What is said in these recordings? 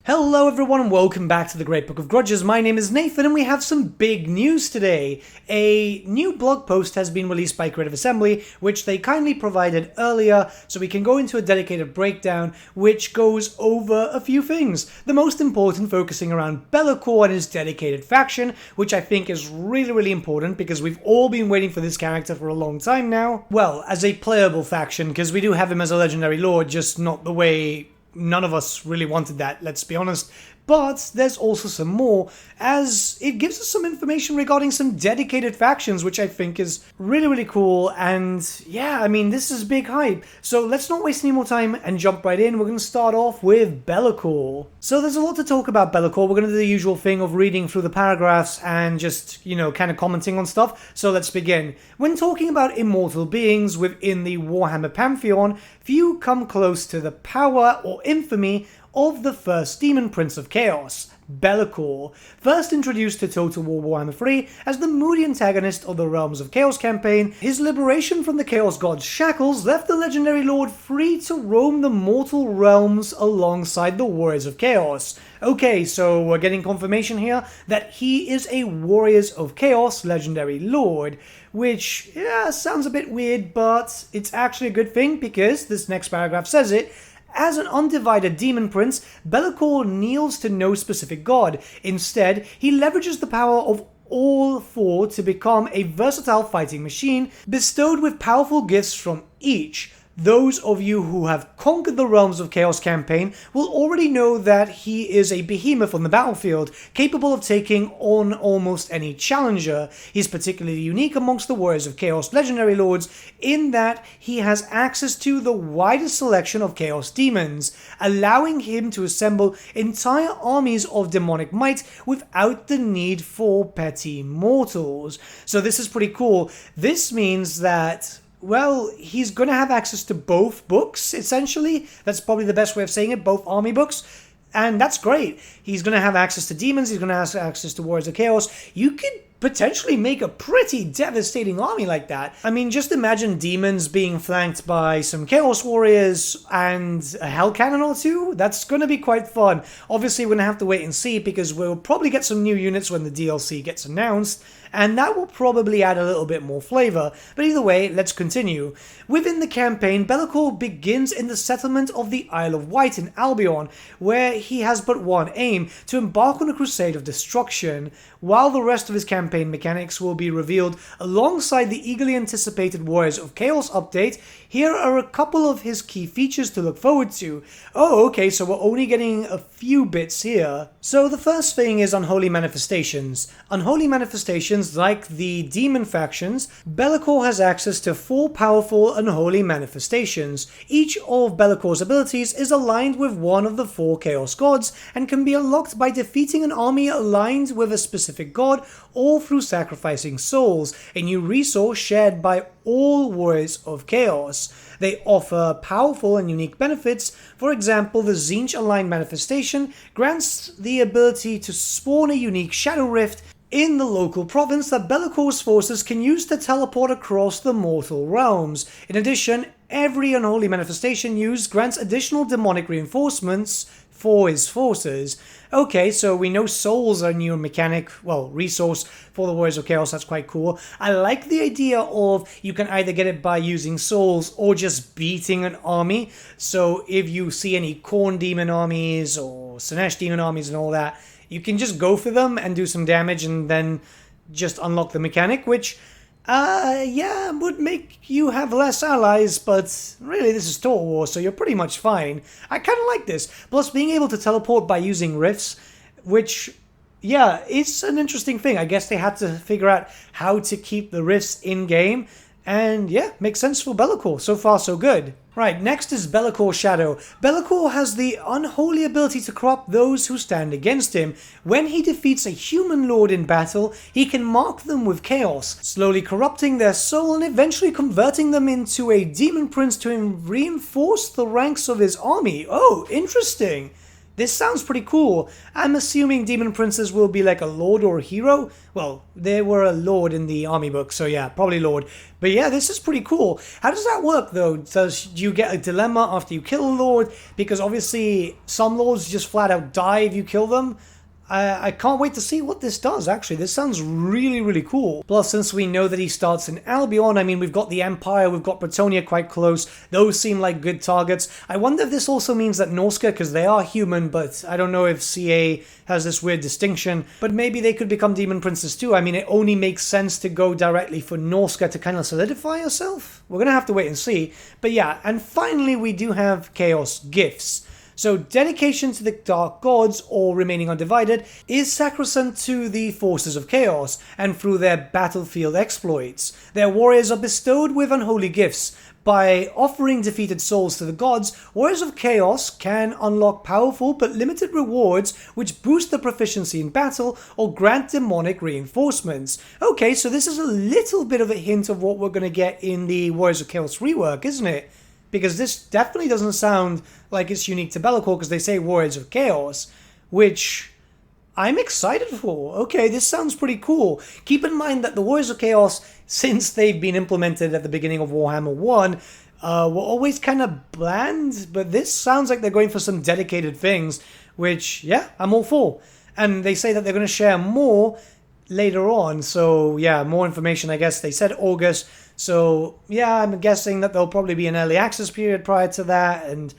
Hello everyone and welcome back to the Great Book of Grudges. My name is Nathan and we have some big news today. A new blog post has been released by Creative Assembly, which they kindly provided earlier, so we can go into a dedicated breakdown which goes over a few things. The most important focusing around Be'lakor and his dedicated faction, which I think is really important because we've all been waiting for this character for a long time now. Well, as a playable faction, because we do have him as a legendary lord, just not the way none of us really wanted that, let's be honest. But there's also some more, as it gives us some information regarding some dedicated factions, which I think is really cool. And yeah, I mean, this is big hype. So let's not waste any more time and jump right in. We're going to start off with Be'lakor. So there's a lot to talk about Be'lakor. We're going to do the usual thing of reading through the paragraphs and just, kind of commenting on stuff. So let's begin. When talking about immortal beings within the Warhammer Pantheon, few come close to the power or infamy of the first Demon Prince of Chaos, Be'lakor, first introduced to Total War Warhammer 3 as the moody antagonist of the Realms of Chaos campaign. His liberation from the Chaos God's shackles left the legendary lord free to roam the mortal realms alongside the Warriors of Chaos. Okay, so we're getting confirmation here that he is a Warriors of Chaos legendary lord, which, sounds a bit weird, but it's actually a good thing because this next paragraph says it. As an undivided demon prince, Be'lakor kneels to no specific god. Instead, he leverages the power of all four to become a versatile fighting machine, bestowed with powerful gifts from each. Those of you who have conquered the Realms of Chaos campaign will already know that he is a behemoth on the battlefield, capable of taking on almost any challenger. He's particularly unique amongst the Warriors of Chaos legendary lords in that he has access to the widest selection of Chaos demons, allowing him to assemble entire armies of demonic might without the need for petty mortals. So this is pretty cool. This means that, well, he's going to have access to both books, essentially. That's probably the best way of saying it, both army books. And that's great. He's going to have access to demons, he's going to have access to Warriors of Chaos. You could potentially make a pretty devastating army like that. I mean, just imagine demons being flanked by some Chaos Warriors and a Hell Cannon or two. That's going to be quite fun. Obviously, we're going to have to wait and see because we'll probably get some new units when the DLC gets announced, and that will probably add a little bit more flavor. But either way, let's continue. Within the campaign, Be'lakor begins in the settlement of the Isle of Wight in Albion, where he has but one aim, to embark on a crusade of destruction. While the rest of his campaign mechanics will be revealed alongside the eagerly anticipated Warriors of Chaos update, here are a couple of his key features to look forward to. Oh, okay, so we're only getting a few bits here. So the first thing is Unholy Manifestations. Unholy Manifestations, like the Demon factions, Be'lakor has access to 4 powerful Unholy Manifestations. Each of Be'lakor's abilities is aligned with one of the 4 Chaos Gods and can be unlocked by defeating an army aligned with a specific god or through sacrificing souls, a new resource shared by all Warriors of Chaos. They offer powerful and unique benefits. For example, the Tzeentch Aligned Manifestation grants the ability to spawn a unique Shadow Rift in the local province that Be'lakor's forces can use to teleport across the mortal realms. In addition, every Unholy Manifestation used grants additional demonic reinforcements for his forces. Okay, so we know souls are a new mechanic, resource for the Warriors of Chaos. That's quite cool. I like the idea of you can either get it by using souls or just beating an army. So if you see any Khorne demon armies or Slaanesh demon armies and all that, you can just go for them and do some damage and then just unlock the mechanic, which would make you have less allies, but really this is Total War, so you're pretty much fine. I kind of like this. Plus, being able to teleport by using rifts, which, it's an interesting thing. I guess they had to figure out how to keep the rifts in-game, and makes sense for Be'lakor. So far, so good. Right, next is Be'lakor Shadow. Be'lakor has the unholy ability to corrupt those who stand against him. When he defeats a human lord in battle, he can mark them with chaos, slowly corrupting their soul and eventually converting them into a demon prince to reinforce the ranks of his army. Oh, interesting. This sounds pretty cool. I'm assuming demon princes will be like a lord or a hero. Well, they were a lord in the army book, so yeah, probably lord. But yeah, this is pretty cool. How does that work though? Do you get a dilemma after you kill a lord? Because obviously some lords just flat out die if you kill them. I can't wait to see what this does, actually. This sounds really, really cool. Plus, since we know that he starts in Albion, I mean, we've got the Empire, we've got Bretonnia quite close. Those seem like good targets. I wonder if this also means that Norska, because they are human, but I don't know if CA has this weird distinction. But maybe they could become Demon Princes too. I mean, it only makes sense to go directly for Norska to kind of solidify herself. We're going to have to wait and see. But yeah, and finally, we do have Chaos Gifts. So dedication to the Dark Gods, or remaining undivided, is sacrosanct to the forces of chaos, and through their battlefield exploits. Their warriors are bestowed with unholy gifts. By offering defeated souls to the gods, warriors of chaos can unlock powerful but limited rewards which boost their proficiency in battle or grant demonic reinforcements. Okay, so this is a little bit of a hint of what we're going to get in the Warriors of Chaos rework, isn't it? Because this definitely doesn't sound like it's unique to Be'lakor, because they say Warriors of Chaos, which I'm excited for. Okay, this sounds pretty cool. Keep in mind that the Warriors of Chaos, since they've been implemented at the beginning of Warhammer 1, were always kind of bland, but this sounds like they're going for some dedicated things, which, yeah, I'm all for. And they say that they're going to share more later on, so yeah, more information, I guess. They said August. So, yeah, I'm guessing that there'll probably be an early access period prior to that, and,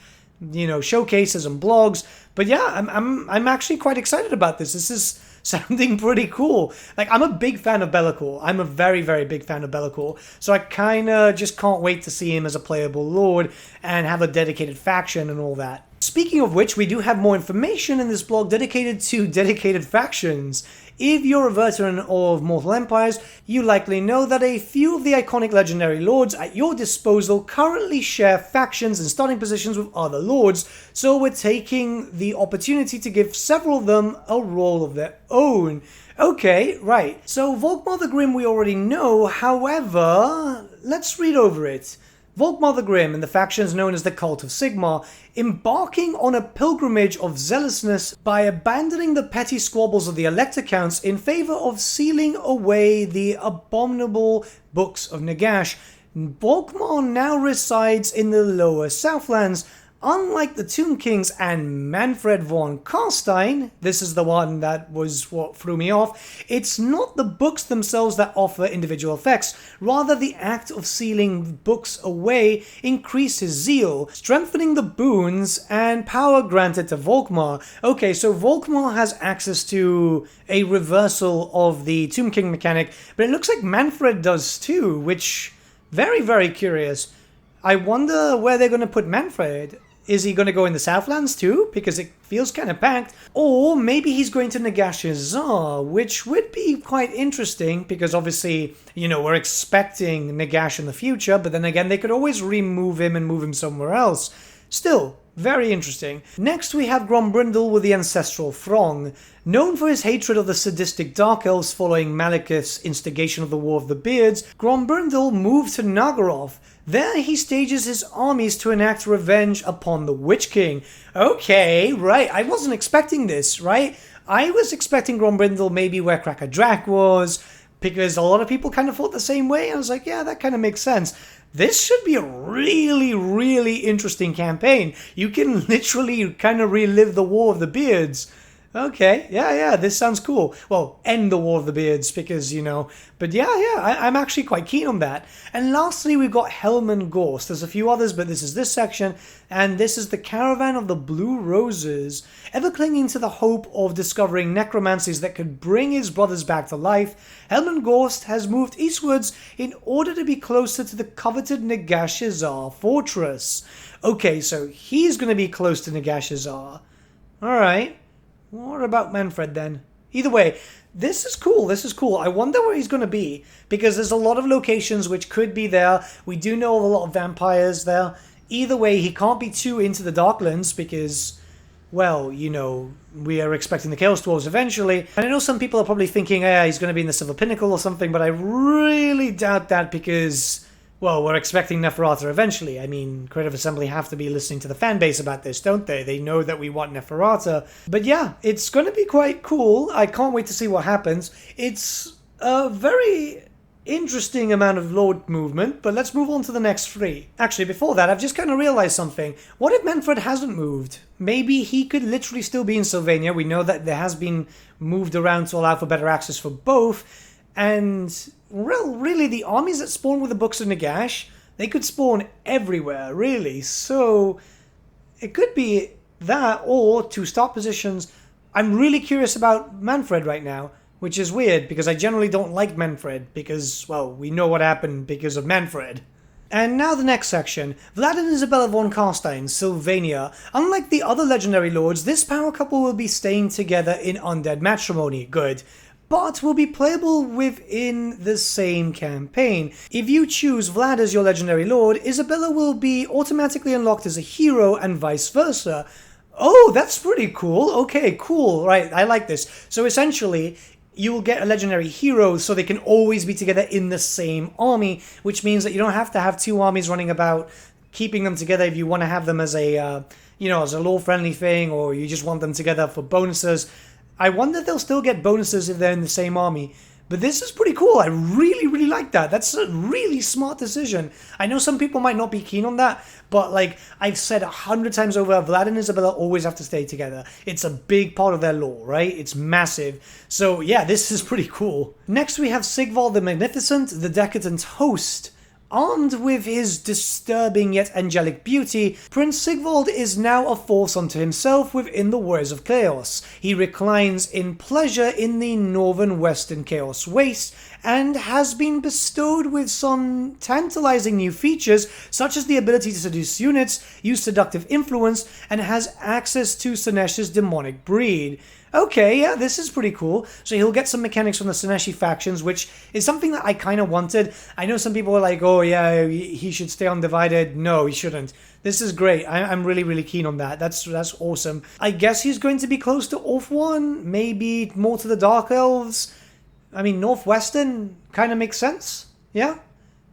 you know, showcases and blogs. But yeah, I'm actually quite excited about this. This is sounding pretty cool. Like, I'm a big fan of Be'lakor. I'm a very, very big fan of Be'lakor. So I kind of just can't wait to see him as a playable lord and have a dedicated faction and all that. Speaking of which, we do have more information in this blog dedicated to dedicated factions. If you're a veteran of Mortal Empires, you likely know that a few of the iconic legendary lords at your disposal currently share factions and starting positions with other lords, so we're taking the opportunity to give several of them a role of their own. Okay, right. So Volkmar the Grim we already know, however, let's read over it. Volkmar the Grim and the factions known as the Cult of Sigmar, embarking on a pilgrimage of zealousness by abandoning the petty squabbles of the Elector Counts in favor of sealing away the abominable books of Nagash. Volkmar now resides in the lower Southlands. Unlike the Tomb Kings and Manfred von Karstein, this is the one that was what threw me off, it's not the books themselves that offer individual effects, rather the act of sealing books away increases zeal, strengthening the boons and power granted to Volkmar. Okay, so Volkmar has access to a reversal of the Tomb King mechanic, but it looks like Manfred does too, which, very, very curious. I wonder where they're going to put Manfred. Is he going to go in the Southlands too? Because it feels kind of packed. Or maybe he's going to Nagash's Tsar, which would be quite interesting, because obviously, you know, we're expecting Nagash in the future, but then again, they could always remove him and move him somewhere else. Still, very interesting. Next, we have Grombrindal with the Ancestral Throng. Known for his hatred of the sadistic Dark Elves following Malekith's instigation of the War of the Beards, Grombrindal moved to Nagorov. There he stages his armies to enact revenge upon the Witch King. Okay, right, I wasn't expecting this, right? I was expecting Grombrindal maybe where Cracker Drak was, because a lot of people kind of thought the same way. I was like, yeah, that kind of makes sense. This should be a really, really interesting campaign. You can literally kind of relive the War of the Beards. Okay, yeah, this sounds cool. Well, end the War of the Beards, because, you know, but yeah, I'm actually quite keen on that. And lastly, we've got Helman Gorst. There's a few others, but this is this section, and this is the Caravan of the Blue Roses. Ever clinging to the hope of discovering necromancies that could bring his brothers back to life, Helman Gorst has moved eastwards in order to be closer to the coveted Nagashazar fortress. Okay, so he's going to be close to Nagashazar. Alright. What about Manfred then? Either way, this is cool. I wonder where he's going to be, because there's a lot of locations which could be there. We do know of a lot of vampires there. Either way, he can't be too into the Darklands because, well, you know, we are expecting the Chaos Dwarves eventually. And I know some people are probably thinking, yeah, he's going to be in the Silver Pinnacle or something, but I really doubt that, because Well, we're expecting Neferata eventually. I mean, Creative Assembly have to be listening to the fan base about this, don't they? They know that we want Neferata. But yeah, it's going to be quite cool. I can't wait to see what happens. It's a very interesting amount of Lord movement, but let's move on to the next three. Actually, before that, I've just kind of realized something. What if Manfred hasn't moved? Maybe he could literally still be in Sylvania. We know that there has been moved around to allow for better access for both. And really, the armies that spawn with the Books of Nagash, they could spawn everywhere, really. So it could be that, or to start positions. I'm really curious about Manfred right now, which is weird because I generally don't like Manfred because, well, we know what happened because of Manfred. And now the next section. Vlad and Isabella von Carstein, Sylvania. Unlike the other legendary lords, this power couple will be staying together in undead matrimony. Good. But will be playable within the same campaign. If you choose Vlad as your legendary lord, Isabella will be automatically unlocked as a hero and vice versa. Oh, that's pretty cool. Okay, cool. Right, I like this. So essentially, you will get a legendary hero so they can always be together in the same army, which means that you don't have to have two armies running about, keeping them together if you want to have them as a, as a lore-friendly thing, or you just want them together for bonuses. I wonder if they'll still get bonuses if they're in the same army. But this is pretty cool. I really, really like that. That's a really smart decision. I know some people might not be keen on that, but like I've said 100 times over, Vlad and Isabella always have to stay together. It's a big part of their lore, right? It's massive. So yeah, this is pretty cool. Next we have Sigvald the Magnificent, the Decadent Host. Armed with his disturbing yet angelic beauty, Prince Sigvald is now a force unto himself within the Warriors of Chaos. He reclines in pleasure in the northern western Chaos Waste, and has been bestowed with some tantalizing new features, such as the ability to seduce units, use seductive influence, and has access to Sinesh's demonic breed. Okay, yeah, this is pretty cool. So he'll get some mechanics from the Sineshi factions, which is something that I kind of wanted. I know some people are like, oh yeah, he should stay undivided. No, he shouldn't. This is great. I'm really, really keen on that. That's awesome. I guess he's going to be close to Ulthuan, maybe more to the Dark Elves. I mean, Northwestern kind of makes sense. Yeah?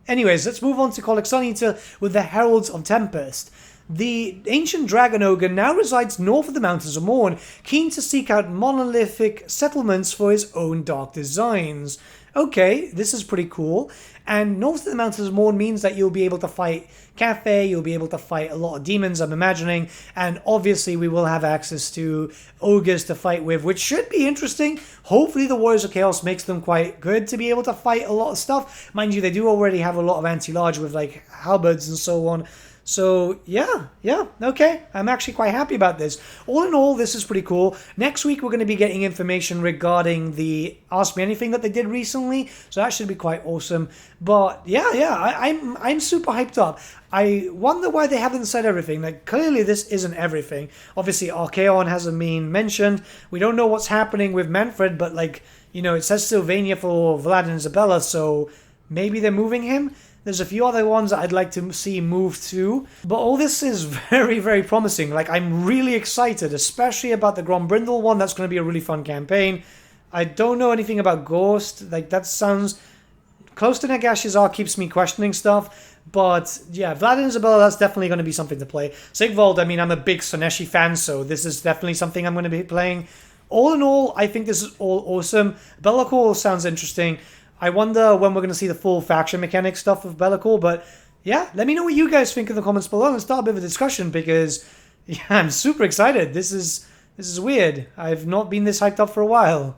Anyways, let's move on to Colexanita with the Heralds of Tempest. The ancient dragon ogre now resides north of the Mountains of Morn, keen to seek out monolithic settlements for his own dark designs. Okay, this is pretty cool. And north of the Mountains of Morn means that you'll be able to fight Cathay, you'll be able to fight a lot of demons, I'm imagining, and obviously we will have access to ogres to fight with, which should be interesting. Hopefully the Warriors of Chaos makes them quite good to be able to fight a lot of stuff. Mind you, they do already have a lot of anti-large with like halberds and so on. So, yeah, okay. I'm actually quite happy about this. All in all, this is pretty cool. Next week, we're going to be getting information regarding the Ask Me Anything that they did recently. So that should be quite awesome. But, I'm super hyped up. I wonder why they haven't said everything. Like, clearly, this isn't everything. Obviously, Archaon hasn't been mentioned. We don't know what's happening with Manfred, but, like, it says Sylvania for Vlad and Isabella, so maybe they're moving him. There's a few other ones that I'd like to see move to, but all this is very, very promising. Like, I'm really excited, especially about the Grombrindle one. That's going to be a really fun campaign. I don't know anything about Ghost. Like, that sounds close to Nagash's Arc, keeps me questioning stuff. But, yeah, Vlad and Isabella, that's definitely going to be something to play. Sigvald, I mean, I'm a big Sineshi fan, so this is definitely something I'm going to be playing. All in all, I think this is all awesome. Be'lakor sounds interesting. I wonder when we're going to see the full faction mechanic stuff of Be'lakor, but yeah, let me know what you guys think in the comments below and start a bit of a discussion because yeah, I'm super excited. This is weird. I've not been this hyped up for a while.